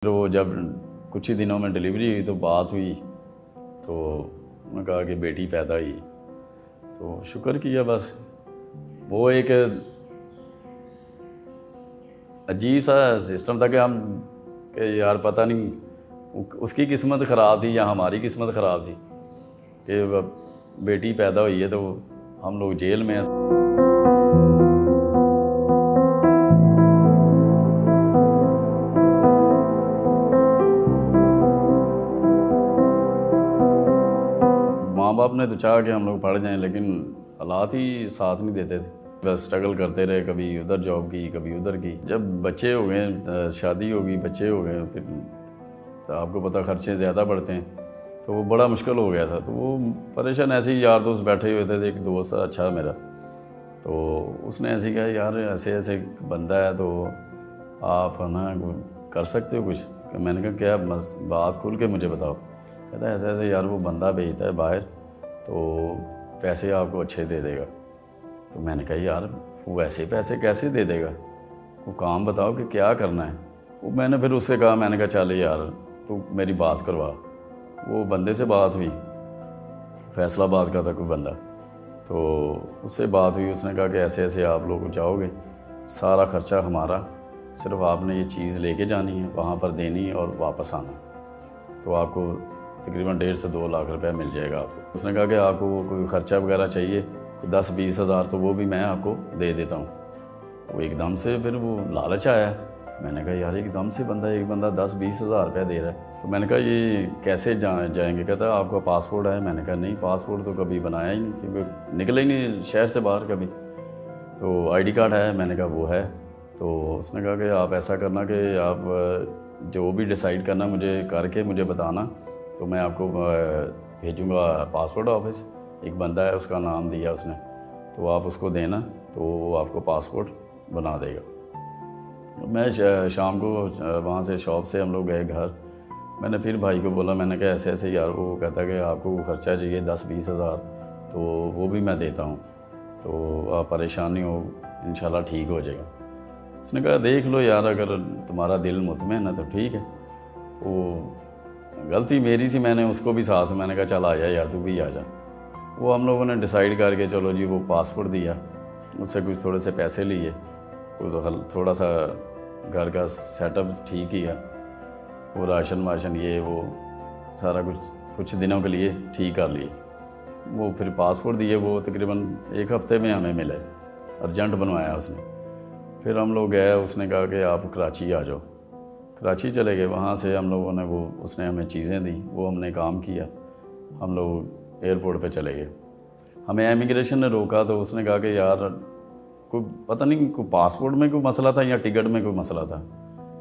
پھر وہ جب کچھ ہی دنوں میں ڈلیوری ہوئی تو بات ہوئی تو انہوں نے کہا کہ بیٹی پیدا ہوئی، تو شکر کیا بس۔ وہ ایک عجیب سا سسٹم تھا کہ یار پتہ نہیں اس کی قسمت خراب تھی یا ہماری قسمت خراب تھی کہ بیٹی پیدا ہوئی ہے تو ہم لوگ جیل میں ہیں۔ ماں باپ نے تو چاہا کہ ہم لوگ پڑھ جائیں لیکن حالات ہی ساتھ نہیں دیتے تھے، بس اسٹرگل کرتے رہے، کبھی ادھر جاب کی کبھی ادھر کی۔ جب بچے ہو گئے، شادی ہو گئی، بچے ہو گئے، پھر تو آپ کو پتہ خرچے زیادہ بڑھتے ہیں تو وہ بڑا مشکل ہو گیا تھا۔ تو وہ پریشان ایسے ہی یار دوست بیٹھے ہوئے تھے، ایک دوست اچھا میرا، تو اس نے ایسے ہی کہا یار ایسے ایسے بندہ ہے تو آپ نا کر سکتے ہو کچھ؟ کہ میں نے کہا کیا بات کھل کے مجھے بتاؤ۔ کہتا ہے ایسے ایسے یار وہ بندہ بھیجتا ہے باہر تو پیسے آپ کو اچھے دے دے گا۔ تو میں نے کہا یار وہ ایسے پیسے کیسے دے دے گا، وہ کام بتاؤ کہ کیا کرنا ہے۔ وہ میں نے پھر اس سے کہا، میں نے کہا چل یار تو میری بات کروا۔ وہ بندے سے بات ہوئی، فیصلہ آباد کا تھا کوئی بندہ، تو اس سے بات ہوئی۔ اس نے کہا کہ ایسے ایسے آپ لوگ جاؤ گے، سارا خرچہ ہمارا، صرف آپ نے یہ چیز لے کے جانی ہے، وہاں پر دینی ہے اور واپس آنا، تو آپ کو تقریباً 1.5 سے 2 لاکھ روپے مل جائے گا آپ کو۔ اس نے کہا کہ آپ کو کوئی خرچہ وغیرہ چاہیے، کوئی 10-20 ہزار تو وہ بھی میں آپ کو دے دیتا ہوں۔ وہ ایک دم سے پھر وہ لالچ آیا۔ میں نے کہا یار ایک دم سے ایک بندہ 10-20 ہزار روپے دے رہا ہے، تو میں نے کہا یہ کیسے جائیں گے؟ کہتا ہے آپ کا پاسپورٹ ہے؟ میں نے کہا نہیں، پاسپورٹ تو کبھی بنایا ہی نہیں کیونکہ نکلے ہی نہیں شہر سے باہر کبھی۔ تو آئی ڈی کارڈ ہے؟ میں نے کہا وہ ہے۔ تو اس نے کہا کہ آپ ایسا کرنا کہ آپ جو بھی ڈیسائیڈ کرنا مجھے کر کے مجھے بتانا، تو میں آپ کو بھیجوں گا پاسپورٹ آفس۔ ایک بندہ ہے، اس کا نام دیا اس نے، تو آپ اس کو دینا تو وہ آپ کو پاسپورٹ بنا دے گا۔ میں شام کو وہاں سے شاپ سے ہم لوگ گئے گھر۔ میں نے پھر بھائی کو بولا، میں نے کہا ایسے ایسے یار وہ کہتا کہ آپ کو خرچہ چاہیے 10-20 ہزار، تو وہ بھی میں دیتا ہوں، تو آپ پریشان نہیں ہو، انشاءاللہ ٹھیک ہو جائے گا۔ اس نے کہا دیکھ لو یار، اگر تمہارا دل مطمئن ہے تو ٹھیک ہے۔ وہ غلطی میری تھی، میں نے اس کو بھی ساتھ، میں نے کہا چل آ جا یار تو بھی آ جا۔ وہ ہم لوگوں نے ڈیسائیڈ کر کے چلو جی وہ پاسپورٹ دیا، اس سے کچھ تھوڑے سے پیسے لیے، تھوڑا سا گھر کا سیٹ اپ ٹھیک کیا، وہ راشن واشن یہ وہ سارا کچھ دنوں کے لیے ٹھیک کر لیے۔ وہ پھر پاسپورٹ دیے، وہ تقریباً 1 ہفتے میں ہمیں ملے، ارجنٹ بنوایا اس نے۔ پھر ہم لوگ گئے، اس نے کہا کہ آپ کراچی آ جاؤ۔ کراچی چلے گئے، وہاں سے ہم لوگوں نے اس نے ہمیں چیزیں دیں، وہ ہم نے کام کیا، ہم لوگ ایئرپورٹ پہ چلے گئے۔ ہمیں امیگریشن نے روکا تو اس نے کہا کہ یار کوئی پتہ نہیں، کوئی پاسپورٹ میں کوئی مسئلہ تھا یا ٹکٹ میں کوئی مسئلہ تھا،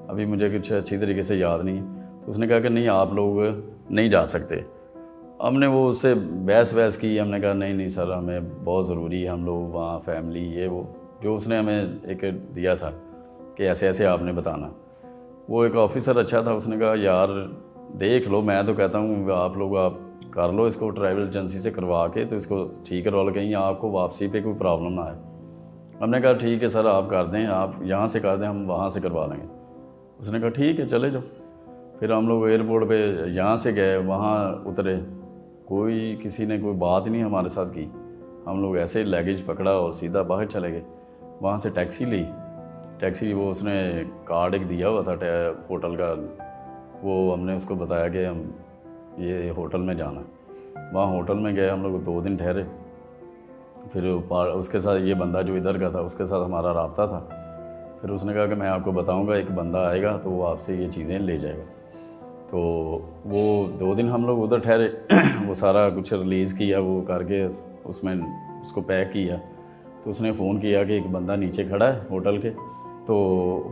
ابھی مجھے کچھ اچھی طریقے سے یاد نہیں ہے۔ تو اس نے کہا کہ نہیں آپ لوگ نہیں جا سکتے۔ ہم نے وہ اس سے بحث کی، ہم نے کہا نہیں سر ہمیں بہت ضروری ہے، ہم لوگ وہاں فیملی یہ وہ جو اس نے ہمیں ایک دیا تھا کہ ایسے ایسے آپ نے بتانا۔ وہ ایک آفیسر اچھا تھا، اس نے کہا یار دیکھ لو، میں تو کہتا ہوں آپ لوگ آپ کر لو اس کو ٹریول ایجنسی سے کروا کے، تو اس کو ٹھیک کروا لو، کہیں آپ کو واپسی پہ کوئی پرابلم نہ آئے۔ ہم نے کہا ٹھیک ہے سر آپ کر دیں، آپ یہاں سے کر دیں، ہم وہاں سے کروا لیں گے۔ اس نے کہا ٹھیک ہے چلے جاؤ۔ پھر ہم لوگ ایئرپورٹ پہ یہاں سے گئے، وہاں اترے، کسی نے کوئی بات نہیں ہمارے ساتھ کی، ہم لوگ ایسے لیگیج پکڑا اور سیدھا باہر چلے گئے۔ وہاں سے ٹیکسی لی، وہ اس نے کارڈ ایک دیا ہوا تھا ہوٹل کا، وہ ہم نے اس کو بتایا کہ ہم یہ ہوٹل میں جانا۔ وہاں ہوٹل میں گئے، ہم لوگ 2 دن ٹھہرے۔ پھر اس کے ساتھ یہ بندہ جو ادھر کا تھا اس کے ساتھ ہمارا رابطہ تھا۔ پھر اس نے کہا کہ میں آپ کو بتاؤں گا، ایک بندہ آئے گا تو وہ آپ سے یہ چیزیں لے جائے گا۔ تو وہ 2 دن ہم لوگ ادھر ٹھہرے، وہ سارا کچھ ریلیز کیا، وہ کر کے اس میں اس کو پیک کیا۔ تو اس نے فون کیا کہ ایک بندہ نیچے کھڑا ہے ہوٹل کے، تو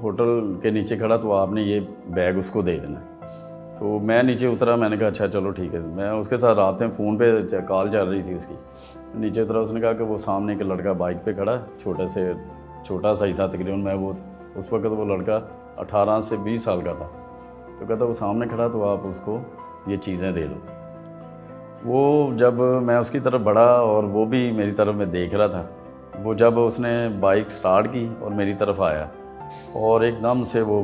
ہوٹل کے نیچے کھڑا تو آپ نے یہ بیگ اس کو دے دینا۔ تو میں نیچے اترا، میں نے کہا اچھا چلو ٹھیک ہے، میں اس کے ساتھ رابطے فون پہ کال چل رہی تھی اس کی۔ نیچے اترا، اس نے کہا کہ وہ سامنے ایک لڑکا بائک پہ کھڑا ہے، چھوٹا سا ہی تھا تقریباً، میں وہ اس وقت وہ لڑکا 18 سے 20 سال کا تھا۔ تو کہتا وہ سامنے کھڑا تو آپ اس کو یہ چیزیں دے دو۔ وہ جب میں اس کی طرف بڑھا اور وہ بھی میری طرف میں دیکھ رہا تھا، وہ جب اس نے بائک سٹارٹ کی اور میری طرف آیا اور ایک دم سے وہ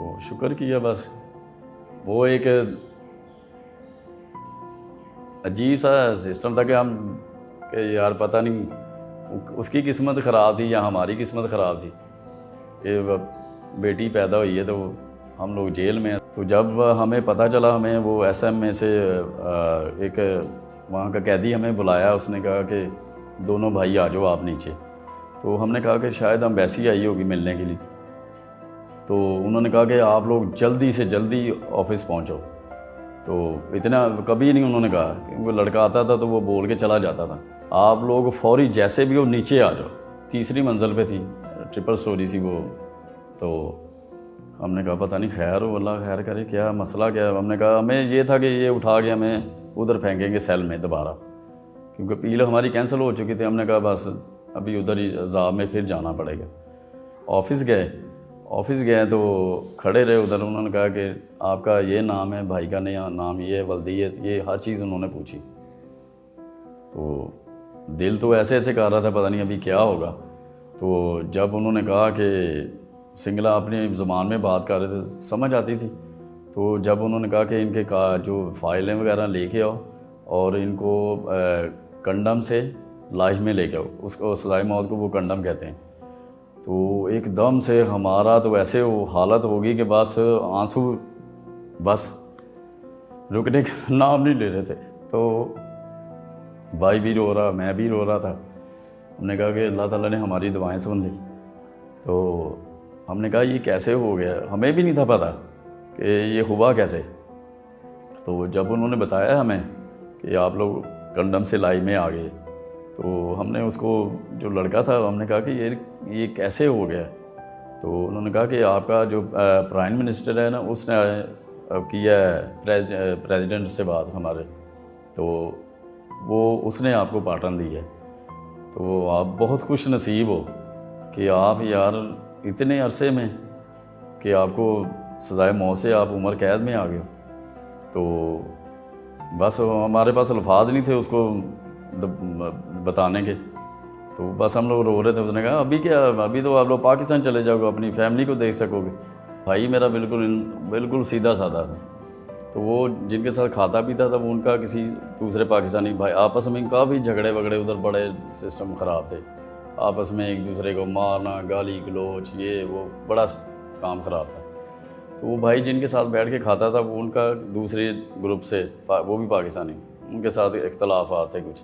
تو شکر کیا بس. وہ ایک عجیب سا سسٹم تھا کہ یار پتہ نہیں اس کی قسمت خراب تھی یا ہماری قسمت خراب تھی کہ بیٹی پیدا ہوئی ہے تو ہم لوگ جیل میں ہیں. تو جب ہمیں پتہ چلا, ہمیں وہ ایس ایم میں سے ایک وہاں کا قیدی ہمیں بلایا, اس نے کہا کہ دونوں بھائی آ جاؤ آپ نیچے. تو ہم نے کہا کہ شاید امبیسی آئی ہوگی ملنے کے لیے. تو انہوں نے کہا کہ آپ لوگ جلدی سے جلدی آفس پہنچو. تو اتنا کبھی نہیں انہوں نے کہا, کیونکہ لڑکا آتا تھا تو وہ بول کے چلا جاتا تھا, آپ لوگ فوری جیسے بھی ہو نیچے آ جاؤ. تیسری منزل پہ تھی, ٹرپل سٹوری تھی وہ. تو ہم نے کہا پتہ نہیں خیر ہو, اللہ خیر کرے, کیا مسئلہ کیا ہے. ہم نے کہا ہمیں یہ تھا کہ یہ اٹھا کے ہمیں ادھر پھینکیں گے سیل میں دوبارہ, کیونکہ اپیل ہماری کینسل ہو چکی تھی. ہم نے کہا بس ابھی ادھر ہی عذاب میں پھر جانا پڑے گا. آفس گئے تو کھڑے رہے ادھر. انہوں نے کہا کہ آپ کا یہ نام ہے, بھائی کا نام یہ ہے, ولدیت, یہ ہر چیز انہوں نے پوچھی. تو دل تو ایسے کر رہا تھا پتہ نہیں ابھی کیا ہوگا. تو جب انہوں نے کہا کہ سنگلہ اپنی زبان میں بات کر رہے تھے, سمجھ آتی تھی. تو جب انہوں نے کہا کہ ان کے جو فائلیں وغیرہ لے کے آؤ اور ان کو کنڈم سے لاش میں لے کے آؤ, اس کو سزائے موت کو وہ کنڈم کہتے ہیں. تو ایک دم سے ہمارا تو ایسے وہ حالت ہوگی کہ بس آنسو بس رکنے کا نام نہیں لے رہے تھے. تو بھائی بھی رو رہا, میں بھی رو رہا تھا. ہم نے کہا کہ اللہ تعالیٰ نے ہماری دعائیں سن لی. تو ہم نے کہا یہ کیسے ہو گیا, ہمیں بھی نہیں تھا پتہ کہ یہ ہوا کیسے. تو جب انہوں نے بتایا ہمیں کہ آپ لوگ کنڈم سے لائی میں آ گئے, تو ہم نے اس کو, جو لڑکا تھا, ہم نے کہا کہ یہ کیسے ہو گیا. تو انہوں نے کہا کہ آپ کا جو پرائم منسٹر ہے نا, اس نے کیا ہے پریزیڈنٹ سے بات ہمارے, تو وہ اس نے آپ کو پارٹن دی ہے. تو آپ بہت خوش نصیب ہو کہ آپ یار اتنے عرصے میں کہ آپ کو سزائے موت سے آپ عمر قید میں آ گئے. تو بس ہمارے پاس الفاظ نہیں تھے اس کو بتانے کے. تو بس ہم لوگ رو رہے تھے. اس نے کہا ابھی کیا, ابھی تو آپ لوگ پاکستان چلے جاؤ گے, اپنی فیملی کو دیکھ سکو گے. بھائی میرا بالکل سیدھا سادہ تھا. تو وہ جن کے ساتھ کھاتا پیتا تھا وہ ان کا کسی دوسرے پاکستانی بھائی, آپس میں کافی جھگڑے وگڑے ادھر, بڑے سسٹم خراب تھے آپس میں, ایک دوسرے کو مارنا, گالی گلوچ, یہ وہ بڑا کام خراب تھا. تو وہ بھائی جن کے ساتھ بیٹھ کے کھاتا تھا وہ ان کا دوسرے گروپ سے, وہ بھی پاکستانی, ان کے ساتھ اختلافات تھے کچھ.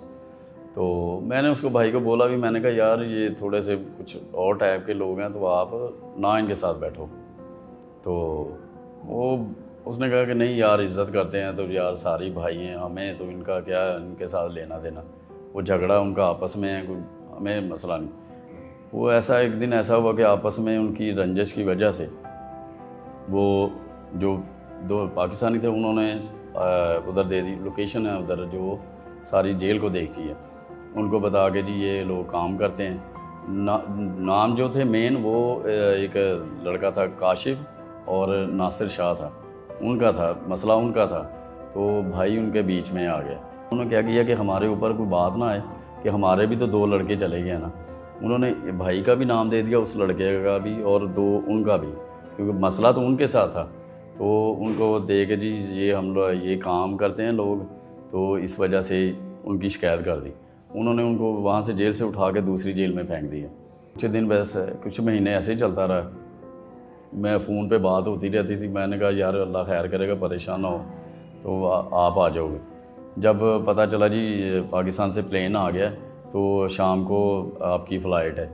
تو میں نے اس کو بھائی کو بولا بھی, میں نے کہا یار یہ تھوڑے سے کچھ اور ٹائپ کے لوگ ہیں, تو آپ نہ ان کے ساتھ بیٹھو. تو اس نے کہا کہ نہیں یار عزت کرتے ہیں, تو یار ساری بھائی ہیں, ہمیں تو ان کا کیا, ان کے ساتھ لینا دینا, وہ جھگڑا ان کا آپس میں ہے, کوئی ہمیں مسئلہ نہیں. وہ ایک دن ایسا ہوا کہ آپس میں ان کی رنجش کی وجہ سے وہ جو دو پاکستانی تھے, انہوں نے ادھر دے دی لوکیشن ہے ادھر جو ساری جیل کو دیکھتی ہے, ان کو بتا کے جی یہ لوگ کام کرتے ہیں. نام جو تھے مین وہ ایک لڑکا تھا کاشف اور ناصر شاہ تھا, ان کا تھا مسئلہ, ان کا تھا. تو بھائی ان کے بیچ میں آ گیا. انہوں نے کیا کیا کہ ہمارے اوپر کوئی بات نہ آئے کہ ہمارے بھی تو 2 لڑکے چلے گئے نا. انہوں نے بھائی کا بھی نام دے دیا, اس لڑکے کا بھی, اور 2 ان کا بھی, کیونکہ مسئلہ تو ان کے ساتھ تھا. تو ان کو دے کے جی یہ ہم لوگ یہ کام کرتے ہیں لوگ, تو اس وجہ سے ان کی شکایت کر دی. انہوں نے ان کو وہاں سے جیل سے اٹھا کے دوسری جیل میں پھینک دیا. کچھ دن ویسے کچھ مہینے ایسے ہی چلتا رہا. میں فون پہ بات ہوتی رہتی تھی, میں نے کہا یار اللہ خیر کرے گا, پریشان نہ ہو, تو آپ آ جاؤ گے. جب پتہ چلا جی پاکستان سے پلین آ گیا, تو شام کو آپ کی فلائٹ ہے.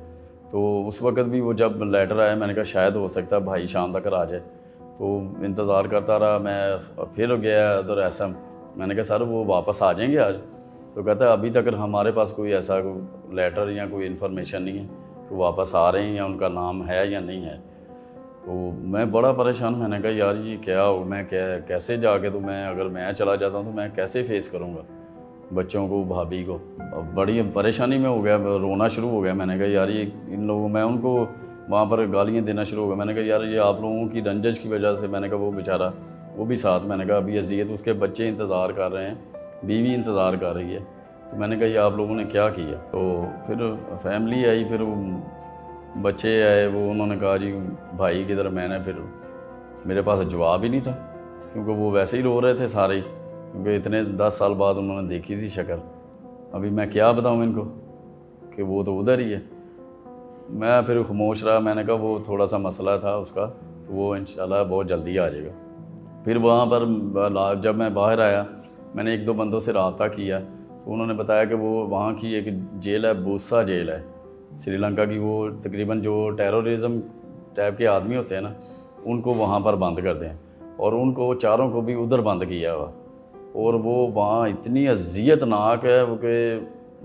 تو اس وقت بھی وہ جب لیٹر آیا, میں نے کہا شاید ہو سکتا ہے بھائی شام تک آ جائے. تو انتظار کرتا رہا. میں پھر گیا ادھر ایسا, میں نے کہا سر وہ واپس آ جائیں گے آج. تو کہتا ہے ابھی تک ہمارے پاس کوئی ایسا کوئی لیٹر یا کوئی انفارمیشن نہیں ہے کہ واپس آ رہے ہیں یا ان کا نام ہے یا نہیں ہے. تو میں بڑا پریشان. میں نے کہا یار یہ کیا ہو, میں کیسے جا کے, تو میں اگر میں چلا جاتا ہوں تو میں کیسے فیس کروں گا بچوں کو, بھابھی کو. بڑی پریشانی میں ہو گیا, رونا شروع ہو گیا. میں نے کہا یار یہ ان لوگوں, میں ان کو وہاں پر گالیاں دینا شروع ہو گیا. میں نے کہا یار یہ آپ لوگوں کی رنجش کی وجہ سے. میں نے کہا وہ بیچارہ وہ بھی ساتھ, میں نے کہا ابھی اذیت, اس کے بچے انتظار کر رہے ہیں, بیوی انتظار کر رہی ہے. تو میں نے کہا یہ آپ لوگوں نے کیا کیا. تو پھر فیملی آئی, پھر بچے آئے, وہ انہوں نے کہا جی بھائی کدھر. میں نے پھر میرے پاس جواب ہی نہیں تھا، کیونکہ وہ ویسے ہی رو رہے تھے سارے ہی، کیونکہ اتنے 10 سال بعد انہوں نے دیکھی تھی شکل۔ ابھی میں کیا بتاؤں ان کو کہ وہ تو ادھر ہی ہے۔ میں پھر خاموش رہا، میں نے کہا وہ تھوڑا سا مسئلہ تھا اس کا، تو وہ انشاءاللہ بہت جلدی آ جائے گا۔ پھر وہاں پر جب میں باہر آیا، میں نے ایک دو بندوں سے رابطہ کیا، تو انہوں نے بتایا کہ وہ وہاں کی ایک جیل ہے، بوسا جیل ہے سری لنکا کی، وہ تقریباً جو ٹیرورزم ٹائپ کے آدمی ہوتے ہیں نا، ان کو وہاں پر بند کرتے ہیں، اور ان کو چاروں کو بھی ادھر بند کیا ہوا، اور وہ وہاں اتنی اذیت ناک ہے وہ کہ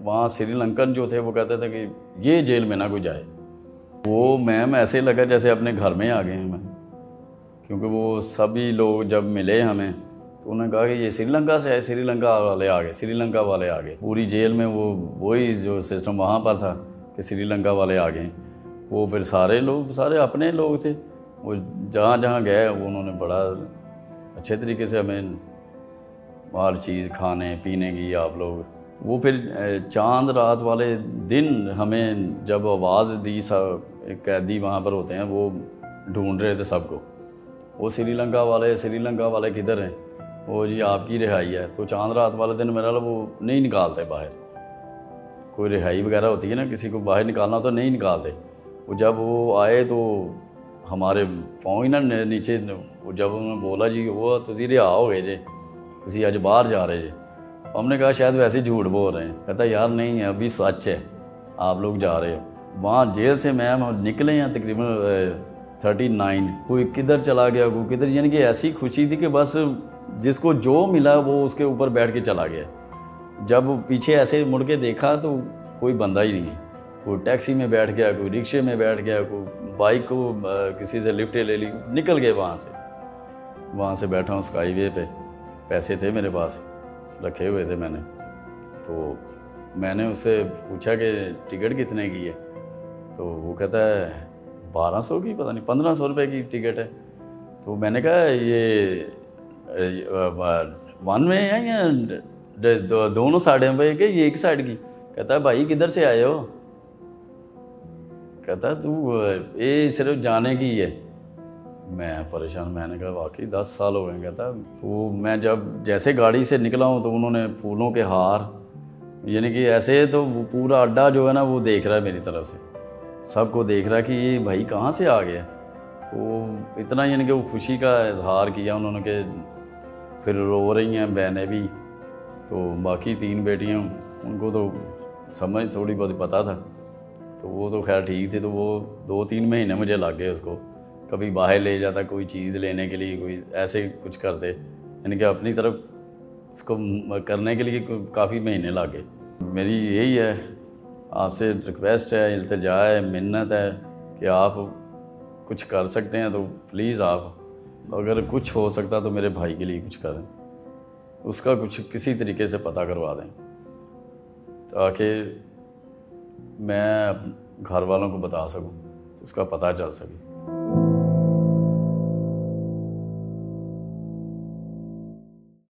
وہاں سری لنکن جو تھے وہ کہتے تھے کہ یہ جیل میں نہ کوئی جائے۔ وہ میم ایسے لگا جیسے اپنے گھر میں آ گئے ہیں میں، کیونکہ وہ سبھی لوگ جب ملے ہمیں تو انہوں نے کہا کہ یہ سری لنکا سے ہے، سری لنکا والے آ گئے، سری لنکا والے آ گئے۔ پوری جیل میں وہی جو سسٹم وہاں پر تھا کہ سری لنکا والے آ گئے۔ وہ پھر سارے اپنے لوگ تھے، وہ جہاں جہاں گئے انہوں نے بڑا اچھے طریقے سے ہمیں ہر چیز کھانے پینے کی آپ لوگ۔ وہ پھر چاند رات والے دن ہمیں جب آواز دی، قیدی وہاں پر ہوتے ہیں وہ ڈھونڈ رہے تھے سب کو، وہ سری لنکا والے کدھر ہیں، وہ جی آپ کی رہائی ہے۔ تو چاند رات والے دن میرا وہ نہیں نکالتے باہر، کوئی رہائی وغیرہ ہوتی ہے نا، کسی کو باہر نکالنا تو نہیں نکالتے۔ وہ جب وہ آئے تو ہمارے پاؤں ہی نا نیچے، جب انہوں نے بولا جی وہ تسی رہا ہو گئے جی، تسی اج باہر جا رہے جی، ہم نے کہا شاید ویسے جھوٹ بول رہے ہیں۔ کہتا یار نہیں ہے، ابھی سچ ہے، آپ لوگ جا رہے ہو۔ وہاں جیل سے میم نکلے ہیں تقریباً 39، کوئی کدھر چلا گیا، کوئی کدھر، یعنی کہ ایسی خوشی تھی کہ بس جس کو جو ملا وہ اس کے اوپر بیٹھ کے چلا گیا۔ جب پیچھے ایسے مڑ کے دیکھا تو کوئی بندہ ہی نہیں ہے، کوئی ٹیکسی میں بیٹھ گیا، کوئی رکشے میں بیٹھ گیا، کوئی بائک کو کسی سے لفٹ لے لی، نکل گئے وہاں سے بیٹھا ہوں اسکائی وے پہ۔ پیسے تھے میرے پاس، رکھے ہوئے تھے میں نے، تو میں نے اس سے پوچھا کہ ٹکٹ کتنے کی ہے، تو وہ کہتا ہے 1200 کی، پتہ نہیں 1500 روپے کی ٹکٹ ہے۔ تو میں نے کہا یہ 1 میں ہے یا دونوں سائڈیں پہ کہ یہ ایک سائڈ کی؟ کہتا ہے بھائی کدھر سے آئے ہو؟ کہتا ہے تو یہ صرف جانے کی ہے۔ میں پریشان، میں نے کہا واقعی 10 سال ہو گئے۔ کہتا تو میں جب جیسے گاڑی سے نکلا ہوں تو انہوں نے پھولوں کے ہار، یعنی کہ ایسے، تو وہ پورا اڈا جو ہے نا وہ دیکھ رہا ہے میری طرف سے، سب کو دیکھ رہا ہے کہ یہ بھائی کہاں سے آ گیا۔ تو اتنا یعنی کہ وہ خوشی کا اظہار کیا انہوں نے کہ پھر رو رہی ہیں بہنیں بھی، تو باقی 3 بیٹیاں ان کو تو سمجھ تھوڑی بہت پتہ تھا، تو وہ تو خیر ٹھیک تھی۔ تو وہ 2-3 مہینے مجھے لگ گئے اس کو، کبھی باہر لے جاتا کوئی چیز لینے کے لیے، کوئی ایسے کچھ کرتے، یعنی کہ اپنی طرف اس کو کرنے کے لیے کافی مہینے لگ گئے۔ میری یہی ہے آپ سے ریکویسٹ ہے، التجا ہے، منت ہے کہ آپ کچھ کر سکتے ہیں تو پلیز آپ اگر کچھ ہو سکتا تو میرے بھائی کے لیے کچھ کریں، اس کا کچھ کسی طریقے سے پتہ کروا دیں تاکہ میں گھر والوں کو بتا سکوں، اس کا پتہ چل سکے۔